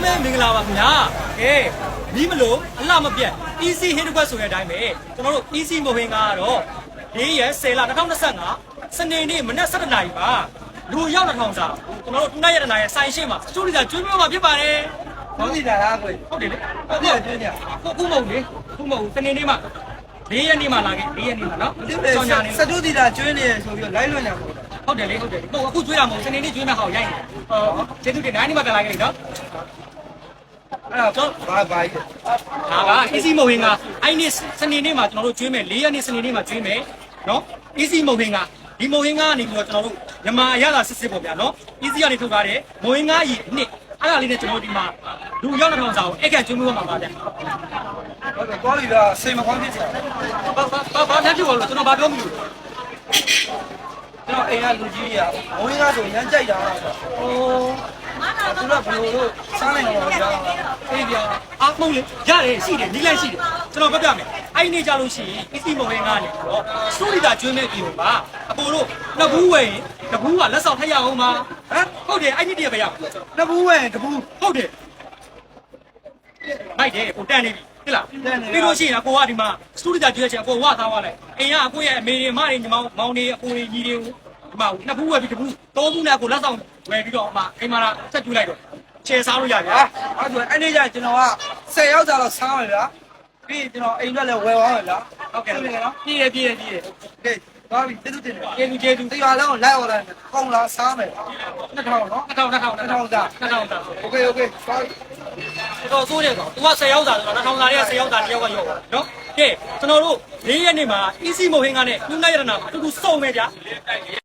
မဲမင်္ဂလာပါခင်ဗျာကဲမီးမလို့အလှမပြတ် easy hit request ဆိုတဲ့အတိုင်းပဲကျွန်တော်တို့ easy မဝင်ကတော့၄ရက်10လ2025စနေနေ့မနက်7:00နာရီပါလူရောက်1000စာကျွန်တော်တို့2ရက်တနာရဲ့ဆိုင်ရှင်းမှာစတူဒီယိုကျွေးမွေးမှာဖြစ်ပါတယ် ဟုတ်ပြီလားကွယ် ဟုတ်တယ်လေ ဟုတ်တယ်ကျွေးနေ ခုမဟုတ်လေခုမဟုတ်စနေနေ့မှာ၄ရက်နေ့မှာလာခဲ့၄ရက်နေ့မှာနော် ဒီလေစတူဒီတာကျွေးနေဆိုပြီးလိုက်လွှင့်နေပေါ့ ဟုတ်တယ်လေဟုတ်တယ်ဟိုအခုကျွေးတာမဟုတ်စနေနေ့ကျွေးမဲ့ဟောက်ရိုက်နေကျေးဇူးတင်နိုင်နေ့မှာပြန်လာခဲ့ပြီနော် အဲ့တော့ဘာဒါကြီးက easy မဝင်ကအဲ့နေ့စနေနေ့မှာကျွန်တော်တို့ကျွေးမယ်၄ရက်နေ့စနေနေ့မှာကျွေးမယ်နော် easy မဝင်ကဒီမဝင်ကနေပြီးတော့ကျွန်တော်တို့မြန်မာအရသာစစ်စစ်ပေါ့ဗျာနော် easy ကနေထုတ်ထားတယ်မဝင်ကကြီးအနှစ်အဲ့ဒါလေးနဲ့ကျွန်တော်ဒီမှာလူရောက်1000စာကိုအဲ့ကကျွေးမွေးမှာပါဗျာ ဟုတ်တယ်သွားပြီလားစိတ်မကောင်းဖြစ်ချင် ဘာထပ်ဖြစ်ပါလို့ကျွန်တော်ဘာပြောမလို့ ကျွန်တော်အိမ်ကလူကြီးကြီးကဝင်းကားဆိုရမ်းကြိုက်တာဆို ဟို သူကဘယ်လိုလို့စားနိုင်အောင်ကြားတာ အေးဗျာအားမုံလေရတယ်ရှိတယ်နီးလိုက်ရှိတယ်ကျွန်တော်ပြောပြမယ်အဲ့နေ့ကြလို့ရှိရင် easy မဝင်ကနေတော့စတူဒီတာကျွေးမဲ့ပြီးပါအပေါ်တို့နှစ်ဘူးဝယ်ရင်တစ်ဘူးကလက်ဆောင်ထည့်ရအောင်ပါဟမ်ဟုတ်တယ်အဲ့ဒီတည်းပဲရ နှစ်ဘူးဝယ်တဘူး ဟုတ်တယ်မိုက်တယ်ကိုတန်နေပြီဟဲ့လားပြီးလို့ရှိရင်အကိုကဒီမှာစတူဒီတာကျွေးချင်အကိုဝသားသွားလိုက်အိမ်ကအကိုရဲ့အမေတွေမတွေညီမောင်တွေအကိုတွေညီတွေကိုဒီမှာနှစ်ဘူးဝယ်ပြီးတစ်ဘူးသုံးဘူးနဲ့အကိုလက်ဆောင်ဝယ်ပြီးတော့အမအိမ်မှာဆက်ကျွေးလိုက်တော့ချေစားလို့ရပြီ အဲ့ဒါအဲ့နေ့ကျကျွန်တော်က10ယောက်ကြာတော့စားမယ်ဗျာပြီးကျွန်တော်အိမ်အတွက်လည်းဝယ်သွားမယ်ဗျာ ဟုတ်ကဲ့ ပြီနော် ပြည့်ပြည့် ကဲသွားပြီကျေးဇူးတင်တယ် ကျေးဇူး ဒီရွာလုံးကိုလိုက် order နဲ့ကောင်းလားစားမယ်2000နော် 2000သာโอเคသွားပြီ တော့စိုးတယ်ဆိုသူက10ရောက်တာဆိုတော့2000သာတွေက10ရောက်တာတယောက်ကရောက်ပါနော်ကဲကျွန်တော်တို့၄ရက်နေ့မှာ easy မဟုတ်ဟင်းကနဲ့ညှိနှိုင်းရတနာအတူတူစုံမယ်ဗျာ